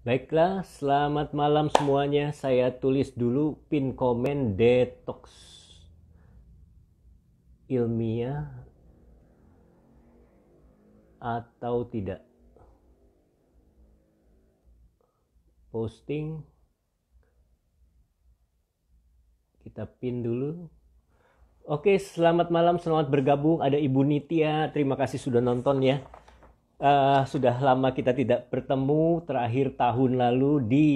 Baiklah, selamat malam semuanya. Saya tulis dulu pin komen detox ilmiah atau tidak. Posting, kita pin dulu. Oke, selamat malam, selamat bergabung. Ada Ibu Nitya, terima kasih sudah nonton ya. Sudah lama kita tidak bertemu, terakhir tahun lalu di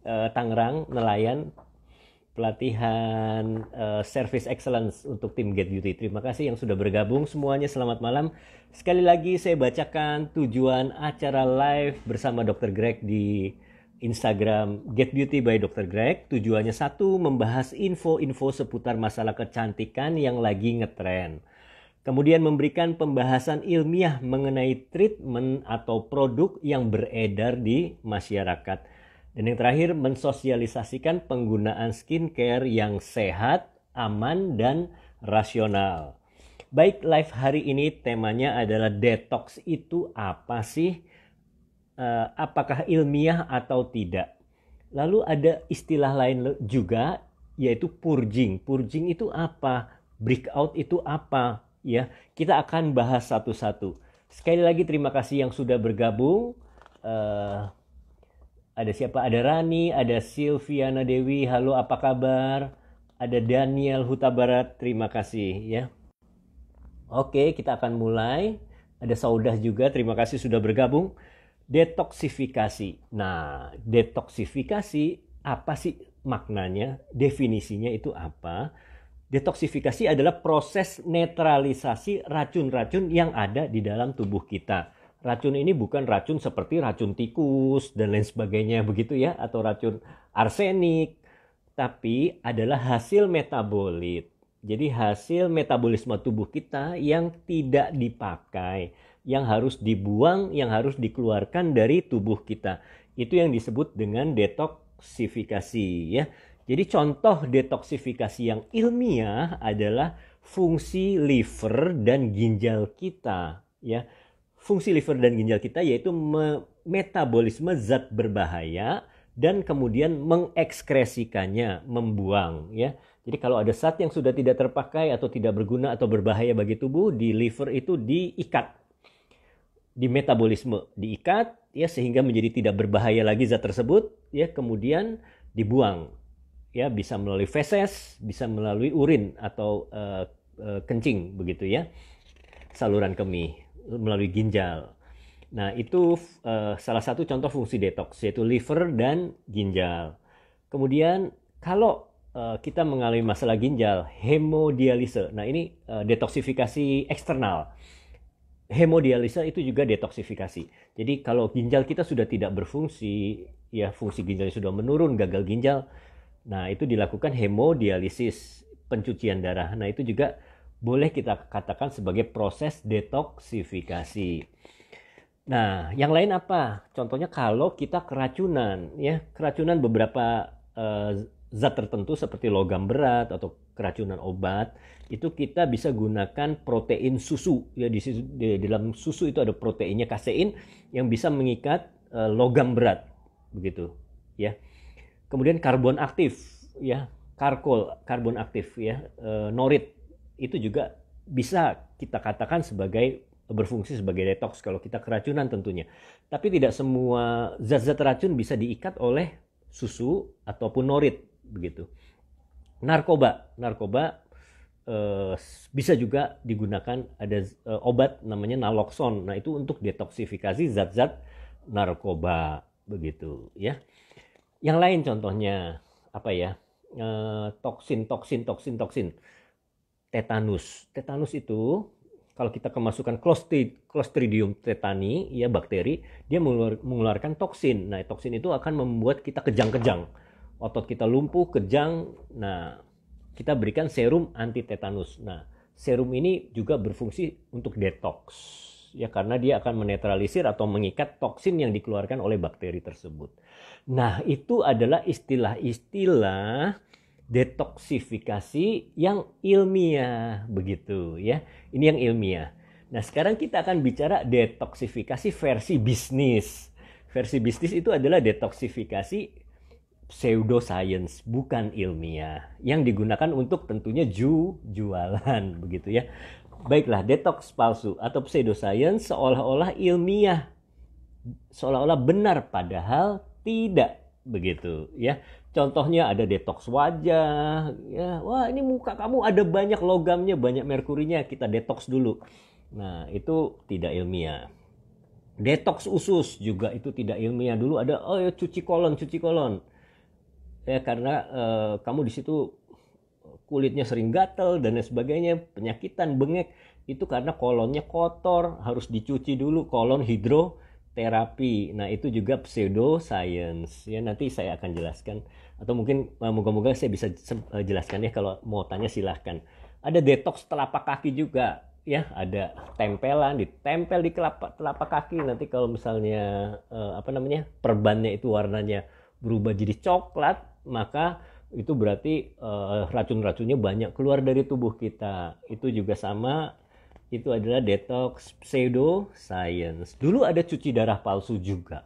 Tangerang, Nelayan, pelatihan Service Excellence untuk tim Get Beauty. Terima kasih yang sudah bergabung semuanya, selamat malam. Sekali lagi saya bacakan tujuan acara live bersama Dr. Greg di Instagram Get Beauty by Dr. Greg. Tujuannya satu, membahas info-info seputar masalah kecantikan yang lagi ngetren. Kemudian memberikan pembahasan ilmiah mengenai treatment atau produk yang beredar di masyarakat. Dan yang terakhir, mensosialisasikan penggunaan skincare yang sehat, aman, dan rasional. Baik, live hari ini temanya adalah detox itu apa sih? Apakah ilmiah atau tidak? Lalu ada istilah lain juga, yaitu purging. Purging itu apa? Breakout itu apa? Ya, kita akan bahas satu-satu. Sekali lagi terima kasih yang sudah bergabung. Ada siapa? Ada Rani, ada Silviana Dewi, halo apa kabar? Ada Daniel Huta Barat, terima kasih ya. Oke, kita akan mulai. Ada Saudah juga, terima kasih sudah bergabung. Detoksifikasi. Nah, detoksifikasi apa sih maknanya? Definisinya itu apa? Detoksifikasi adalah proses netralisasi racun-racun yang ada di dalam tubuh kita. Racun ini bukan racun seperti racun tikus dan lain sebagainya begitu ya, atau racun arsenik, tapi adalah hasil metabolit. Jadi hasil metabolisme tubuh kita yang tidak dipakai, yang harus dibuang, yang harus dikeluarkan dari tubuh kita. Itu yang disebut dengan detoksifikasi ya. Jadi contoh detoksifikasi yang ilmiah adalah fungsi liver dan ginjal kita ya. Fungsi liver dan ginjal kita yaitu metabolisme zat berbahaya dan kemudian mengekskresikannya, membuang ya. Jadi kalau ada zat yang sudah tidak terpakai atau tidak berguna atau berbahaya bagi tubuh, di liver itu diikat, di metabolisme diikat ya, sehingga menjadi tidak berbahaya lagi zat tersebut ya, kemudian dibuang ya, bisa melalui feses, bisa melalui urin atau kencing begitu ya, saluran kemih, melalui ginjal. Nah itu salah satu contoh fungsi detox, yaitu liver dan ginjal. Kemudian kalau kita mengalami masalah ginjal, hemodialise. Nah ini detoksifikasi eksternal. Hemodialisa itu juga detoksifikasi. Jadi kalau ginjal kita sudah tidak berfungsi, ya fungsi ginjalnya sudah menurun, gagal ginjal, nah itu dilakukan hemodialisis, pencucian darah. Nah itu juga boleh kita katakan sebagai proses detoksifikasi. Nah yang lain apa? Contohnya kalau kita keracunan, ya keracunan beberapa zat tertentu seperti logam berat atau keracunan obat, itu kita bisa gunakan protein susu ya. Di dalam susu itu ada proteinnya kasein yang bisa mengikat logam berat begitu ya. Kemudian karbon aktif ya, karbon aktif ya, norit itu juga bisa kita katakan sebagai berfungsi sebagai detox kalau kita keracunan tentunya. Tapi tidak semua zat-zat racun bisa diikat oleh susu ataupun norit begitu. Narkoba bisa juga digunakan, ada obat namanya naloxone. Nah itu untuk detoksifikasi zat-zat narkoba begitu ya. Yang lain contohnya apa ya? Toksin. Tetanus itu kalau kita kemasukan Clostridium tetani ya, bakteri, dia mengeluarkan toksin. Nah toksin itu akan membuat kita kejang-kejang, otot kita lumpuh, kejang. Nah kita berikan serum anti tetanus. Nah serum ini juga berfungsi untuk detox ya, karena dia akan menetralisir atau mengikat toksin yang dikeluarkan oleh bakteri tersebut. Nah itu adalah istilah-istilah detoksifikasi yang ilmiah begitu ya. Ini yang ilmiah. Nah sekarang kita akan bicara detoksifikasi versi bisnis. Versi bisnis itu adalah detoksifikasi pseudoscience, bukan ilmiah, yang digunakan untuk tentunya jualan begitu ya. Baiklah, detox palsu atau pseudoscience seolah-olah ilmiah, seolah-olah benar padahal tidak begitu ya. Contohnya ada detox wajah ya, wah ini muka kamu ada banyak logamnya, banyak merkurinya, kita detox dulu. Nah, itu tidak ilmiah. Detox usus juga itu tidak ilmiah. Dulu ada ya cuci kolon ya, karena kamu di situ kulitnya sering gatel dan lain sebagainya, penyakitan, bengek, itu karena kolonnya kotor, harus dicuci dulu, kolon hidroterapi. Nah, itu juga pseudoscience ya, nanti saya akan jelaskan, atau mungkin moga-moga saya bisa jelaskan ya, kalau mau tanya silahkan. Ada detox telapak kaki juga ya, ada tempelan, ditempel di telapak kaki, nanti kalau misalnya perbannya itu warnanya berubah jadi coklat, maka itu berarti racun-racunnya banyak keluar dari tubuh kita. Itu juga sama, itu adalah detox pseudoscience. Dulu ada cuci darah palsu juga.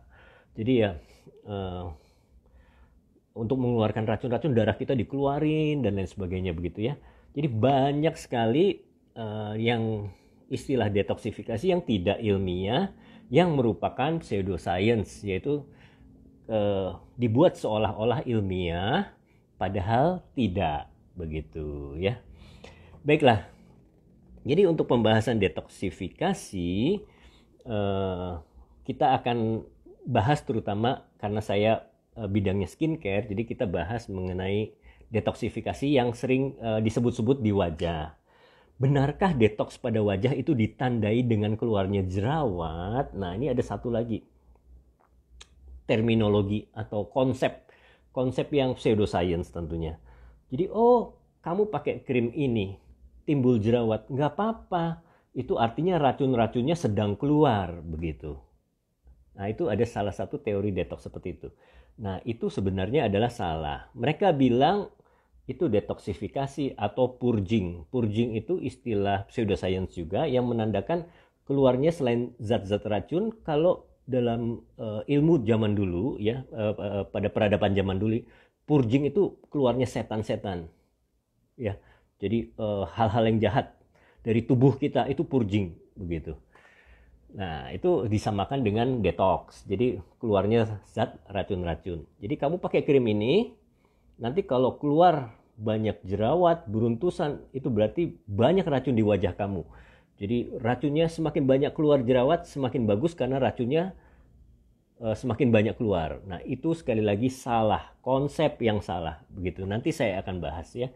Jadi ya untuk mengeluarkan racun-racun, darah kita dikeluarin dan lain sebagainya begitu ya. Jadi banyak sekali yang istilah detoksifikasi yang tidak ilmiah, yang merupakan pseudoscience, yaitu dibuat seolah-olah ilmiah padahal tidak begitu ya. Baiklah, jadi untuk pembahasan detoksifikasi kita akan bahas, terutama karena saya bidangnya skincare, jadi kita bahas mengenai detoksifikasi yang sering disebut-sebut di wajah. Benarkah detoks pada wajah itu ditandai dengan keluarnya jerawat? Nah, ini ada satu lagi terminologi atau konsep yang pseudoscience tentunya. Jadi, kamu pakai krim ini timbul jerawat, nggak apa-apa. Itu artinya racun-racunnya sedang keluar begitu. Nah, itu ada salah satu teori detox seperti itu. Nah, itu sebenarnya adalah salah. Mereka bilang itu detoksifikasi atau purging. Purging itu istilah pseudoscience juga yang menandakan keluarnya selain zat-zat racun. Kalau dalam ilmu zaman dulu ya, pada peradaban zaman dulu, purging itu keluarnya setan-setan. Ya. Jadi hal-hal yang jahat dari tubuh kita itu purging begitu. Nah, itu disamakan dengan detox. Jadi keluarnya zat racun-racun. Jadi kamu pakai krim ini, nanti kalau keluar banyak jerawat, beruntusan, itu berarti banyak racun di wajah kamu. Jadi racunnya semakin banyak keluar jerawat, semakin bagus karena racunnya semakin banyak keluar. Nah, itu sekali lagi salah, konsep yang salah begitu. Nanti saya akan bahas ya.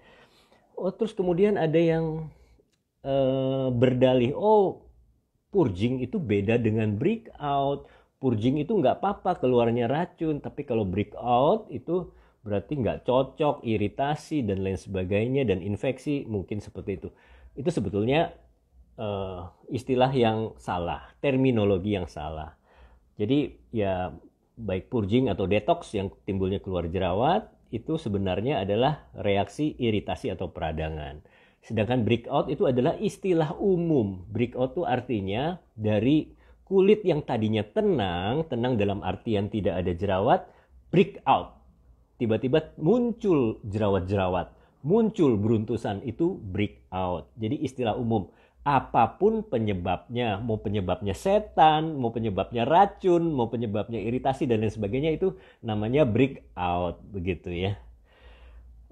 Terus kemudian ada yang berdalih, purging itu beda dengan breakout. Purging itu nggak apa-apa keluarnya racun, tapi kalau breakout itu berarti nggak cocok, iritasi dan lain sebagainya, dan infeksi mungkin seperti itu. Itu sebetulnya istilah yang salah, terminologi yang salah. Jadi ya baik purging atau detox yang timbulnya keluar jerawat itu sebenarnya adalah reaksi iritasi atau peradangan. Sedangkan breakout itu adalah istilah umum. Breakout itu artinya dari kulit yang tadinya tenang dalam artian tidak ada jerawat, breakout. Tiba-tiba muncul jerawat-jerawat, muncul beruntusan, itu breakout. Jadi istilah umum. Apapun penyebabnya, mau penyebabnya setan, mau penyebabnya racun, mau penyebabnya iritasi dan lain sebagainya, itu namanya breakout begitu ya.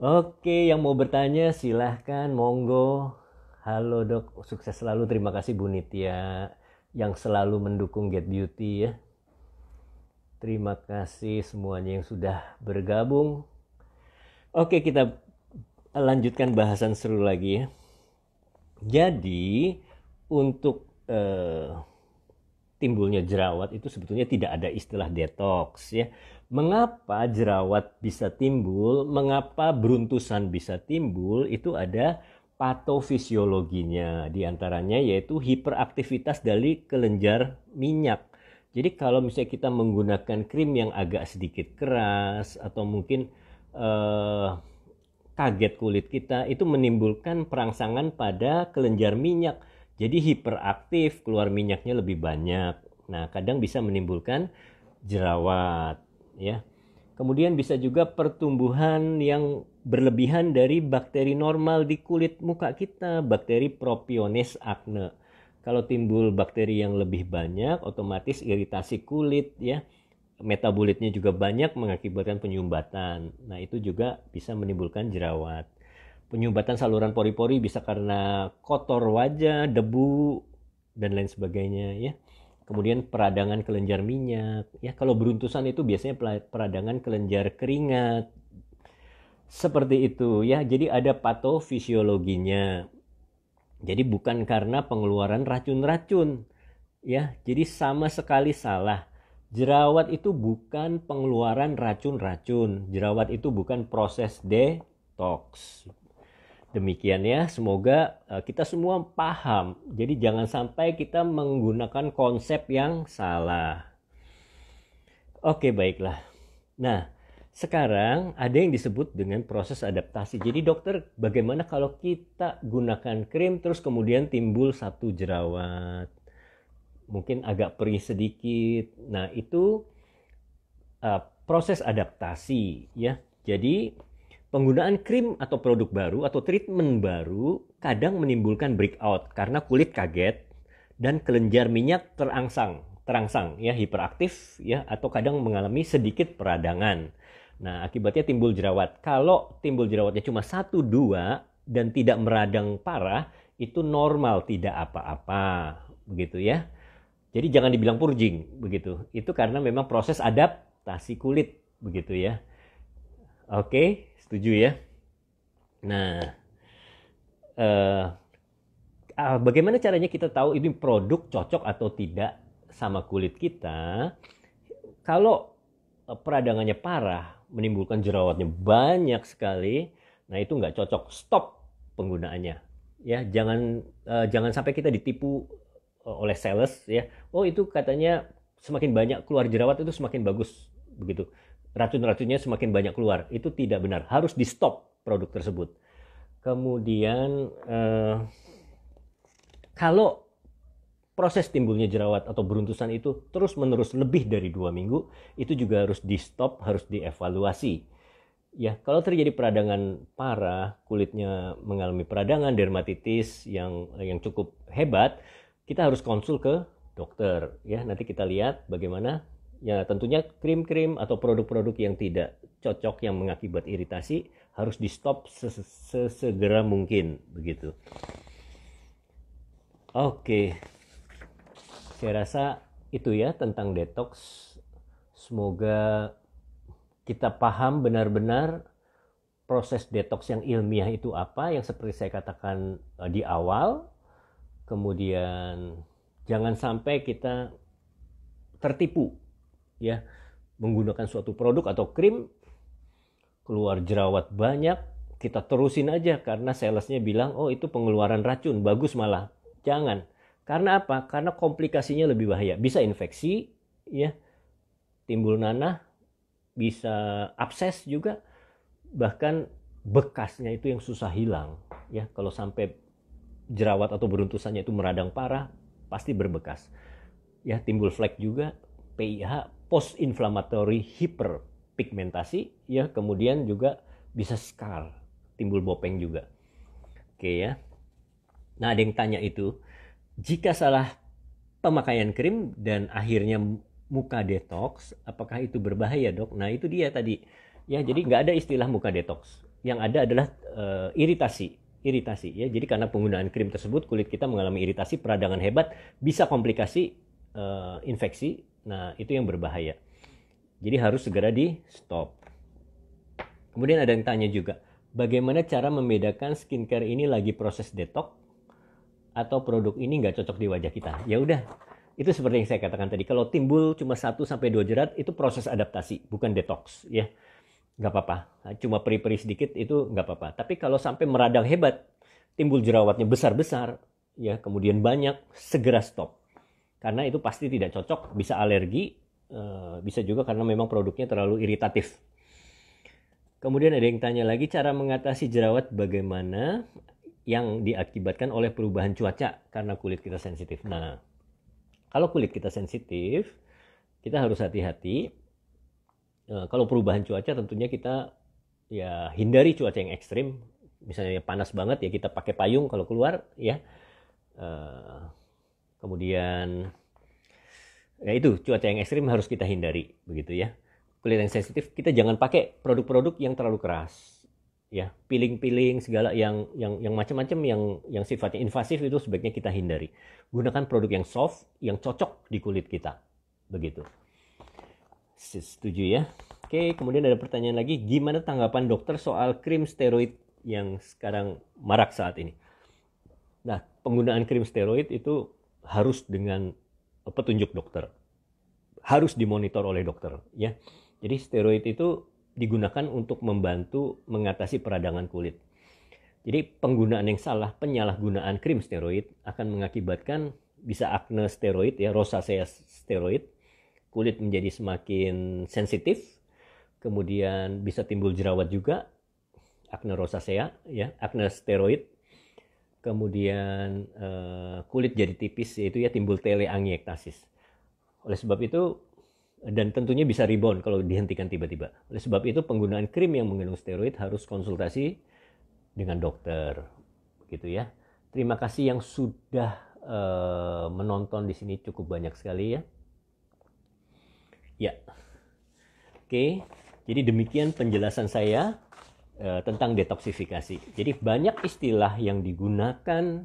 Oke, yang mau bertanya silahkan, monggo. Halo dok, sukses selalu. Terima kasih Bu Nitya yang selalu mendukung Get Beauty ya. Terima kasih semuanya yang sudah bergabung. Oke, kita lanjutkan bahasan seru lagi ya. Jadi untuk timbulnya jerawat itu sebetulnya tidak ada istilah detox ya. Mengapa jerawat bisa timbul, mengapa beruntusan bisa timbul, itu ada patofisiologinya. Di antaranya yaitu hiperaktivitas dari kelenjar minyak. Jadi kalau misalnya kita menggunakan krim yang agak sedikit keras atau mungkin kaget kulit kita, itu menimbulkan perangsangan pada kelenjar minyak. Jadi hiperaktif, keluar minyaknya lebih banyak. Nah, kadang bisa menimbulkan jerawat, ya. Kemudian bisa juga pertumbuhan yang berlebihan dari bakteri normal di kulit muka kita, bakteri Propionase acne. Kalau timbul bakteri yang lebih banyak, otomatis iritasi kulit, ya. Metabolitnya juga banyak mengakibatkan penyumbatan. Nah, itu juga bisa menimbulkan jerawat. Penyumbatan saluran pori-pori bisa karena kotor wajah, debu, dan lain sebagainya, ya. Kemudian peradangan kelenjar minyak, ya. Kalau beruntusan itu biasanya peradangan kelenjar keringat. Seperti itu, ya. Jadi ada patofisiologinya. Jadi bukan karena pengeluaran racun-racun, ya. Jadi sama sekali salah. Jerawat itu bukan pengeluaran racun-racun. Jerawat itu bukan proses detox. Demikian ya, semoga kita semua paham. Jadi jangan sampai kita menggunakan konsep yang salah. Oke, baiklah. Nah, sekarang ada yang disebut dengan proses adaptasi. Jadi dokter, bagaimana kalau kita gunakan krim terus kemudian timbul satu jerawat? Mungkin agak perih sedikit. Nah, itu proses adaptasi, ya. Jadi penggunaan krim atau produk baru atau treatment baru kadang menimbulkan breakout karena kulit kaget dan kelenjar minyak terangsang, ya, hiperaktif, ya, atau kadang mengalami sedikit peradangan. Nah, akibatnya timbul jerawat. Kalau timbul jerawatnya cuma 1-2 dan tidak meradang parah, itu normal, tidak apa-apa, begitu ya. Jadi jangan dibilang purging, begitu. Itu karena memang proses adaptasi kulit, begitu ya. Oke, setuju ya. Nah, bagaimana caranya kita tahu ini produk cocok atau tidak sama kulit kita? Kalau peradangannya parah, menimbulkan jerawatnya banyak sekali, nah itu nggak cocok. Stop penggunaannya. Ya, jangan sampai kita ditipu oleh sales, ya. Oh, itu katanya semakin banyak keluar jerawat itu semakin bagus, begitu. Racun-racunnya semakin banyak keluar. Itu tidak benar. Harus di stop produk tersebut. Kemudian kalau proses timbulnya jerawat atau beruntusan itu terus-menerus lebih dari 2 minggu, itu juga harus di stop, harus dievaluasi. Ya, kalau terjadi peradangan parah, kulitnya mengalami peradangan dermatitis yang cukup hebat, kita harus konsul ke dokter, ya. Nanti kita lihat bagaimana, ya. Tentunya krim-krim atau produk-produk yang tidak cocok yang mengakibat iritasi harus di stop sesegera mungkin, begitu. Oke, saya rasa itu ya tentang detox. Semoga kita paham benar-benar proses detox yang ilmiah itu apa, yang seperti saya katakan di awal. Kemudian jangan sampai kita tertipu, ya, menggunakan suatu produk atau krim, keluar jerawat banyak, kita terusin aja karena salesnya bilang, oh itu pengeluaran racun, bagus malah. Jangan. Karena apa? Karena komplikasinya lebih bahaya. Bisa infeksi, ya, timbul nanah, bisa abses juga, bahkan bekasnya itu yang susah hilang, ya. Kalau sampai jerawat atau beruntusannya itu meradang parah, pasti berbekas, ya. Timbul flek juga, PIH, post inflammatory hiperpigmentasi, ya. Kemudian juga bisa scar, timbul bopeng juga. Oke ya. Nah, ada yang tanya itu, jika salah pemakaian krim dan akhirnya muka detox, apakah itu berbahaya, dok? Nah, itu dia tadi, ya. Jadi nggak ada istilah muka detox, yang ada adalah iritasi, ya. Jadi karena penggunaan krim tersebut kulit kita mengalami iritasi, peradangan hebat, bisa komplikasi infeksi. Nah, itu yang berbahaya. Jadi harus segera di stop. Kemudian ada yang tanya juga, bagaimana cara membedakan skincare ini lagi proses detox atau produk ini nggak cocok di wajah kita? Ya udah, itu seperti yang saya katakan tadi. Kalau timbul cuma 1-2 jerat, itu proses adaptasi, bukan detox, ya. Nggak apa-apa, cuma peri-peri sedikit itu nggak apa-apa. Tapi kalau sampai meradang hebat, timbul jerawatnya besar-besar, ya, kemudian banyak, segera stop. Karena itu pasti tidak cocok, bisa alergi, bisa juga karena memang produknya terlalu iritatif. Kemudian ada yang tanya lagi, cara mengatasi jerawat bagaimana yang diakibatkan oleh perubahan cuaca karena kulit kita sensitif. Nah, kalau kulit kita sensitif, kita harus hati-hati. Kalau perubahan cuaca tentunya kita ya hindari cuaca yang ekstrim. Misalnya panas banget ya kita pakai payung kalau keluar ya. Kemudian ya itu cuaca yang ekstrim harus kita hindari begitu ya. Kulit yang sensitif kita jangan pakai produk-produk yang terlalu keras. Ya, peeling segala yang macam-macam yang sifatnya invasif itu sebaiknya kita hindari. Gunakan produk yang soft, yang cocok di kulit kita. Begitu. Setuju ya? Oke, kemudian ada pertanyaan lagi, gimana tanggapan dokter soal krim steroid yang sekarang marak saat ini? Nah, penggunaan krim steroid itu harus dengan petunjuk dokter. Harus dimonitor oleh dokter ya. Jadi steroid itu digunakan untuk membantu mengatasi peradangan kulit. Jadi penggunaan yang salah, penyalahgunaan krim steroid akan mengakibatkan bisa akne steroid ya, rosacea steroid, kulit menjadi semakin sensitif, kemudian bisa timbul jerawat juga, akne rosacea ya, akne steroid, kemudian kulit jadi tipis yaitu ya timbul teleangiektasis. Oleh sebab itu dan tentunya bisa rebound kalau dihentikan tiba-tiba. Oleh sebab itu penggunaan krim yang mengandung steroid harus konsultasi dengan dokter, gitu ya. Terima kasih yang sudah menonton di sini cukup banyak sekali ya. Ya, oke. Jadi demikian penjelasan saya tentang detoksifikasi. Jadi banyak istilah yang digunakan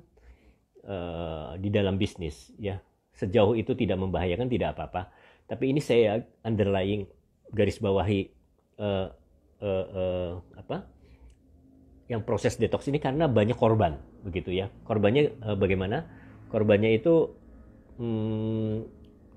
di dalam bisnis ya. Sejauh itu tidak membahayakan tidak apa-apa. Tapi ini saya underlying garis bawahi yang proses detox ini karena banyak korban begitu ya. Korbannya bagaimana? Korbannya itu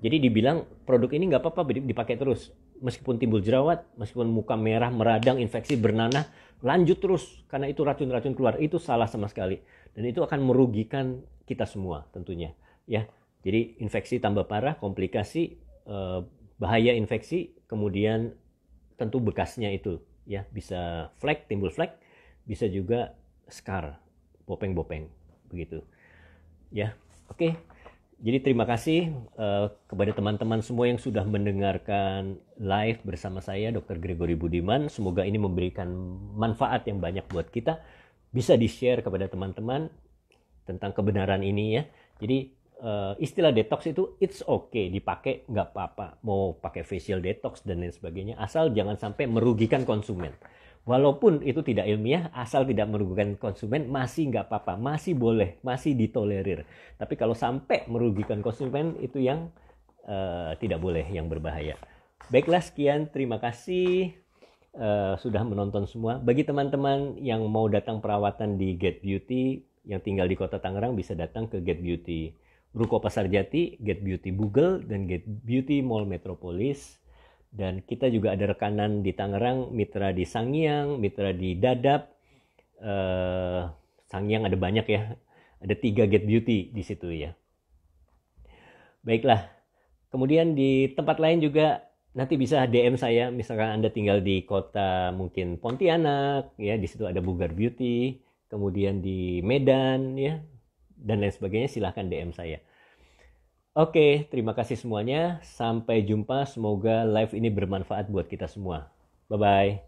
jadi dibilang produk ini nggak apa-apa dipakai terus meskipun timbul jerawat, meskipun muka merah, meradang, infeksi, bernanah, lanjut terus karena itu racun-racun keluar. Itu salah sama sekali dan itu akan merugikan kita semua tentunya ya. Jadi infeksi tambah parah, komplikasi, bahaya infeksi, kemudian tentu bekasnya itu ya bisa flek, timbul flek, bisa juga scar, bopeng-bopeng begitu ya. Oke, jadi terima kasih kepada teman-teman semua yang sudah mendengarkan live bersama saya Dr. Gregory Budiman. Semoga ini memberikan manfaat yang banyak buat kita, bisa di-share kepada teman-teman tentang kebenaran ini ya. Jadi istilah detox itu it's okay dipakai, nggak apa-apa, mau pakai facial detox dan lain sebagainya, asal jangan sampai merugikan konsumen. Walaupun itu tidak ilmiah, asal tidak merugikan konsumen masih nggak apa-apa, masih boleh, masih ditolerir. Tapi kalau sampai merugikan konsumen itu yang tidak boleh, yang berbahaya. Baiklah, sekian, terima kasih sudah menonton semua. Bagi teman-teman yang mau datang perawatan di Get Beauty yang tinggal di Kota Tangerang, bisa datang ke Get Beauty Ruko Pasar Jati, Get Beauty Bugel, dan Get Beauty Mall Metropolis. Dan kita juga ada rekanan di Tangerang, mitra di Sangiang, mitra di Dadap. Sangiang ada banyak ya, ada 3 Get Beauty di situ ya. Baiklah, kemudian di tempat lain juga nanti bisa DM saya, misalkan Anda tinggal di kota mungkin Pontianak, ya di situ ada Bugar Beauty, kemudian di Medan ya, dan lain sebagainya, silahkan DM saya. Oke, terima kasih semuanya. Sampai jumpa. Semoga live ini bermanfaat buat kita semua. Bye-bye.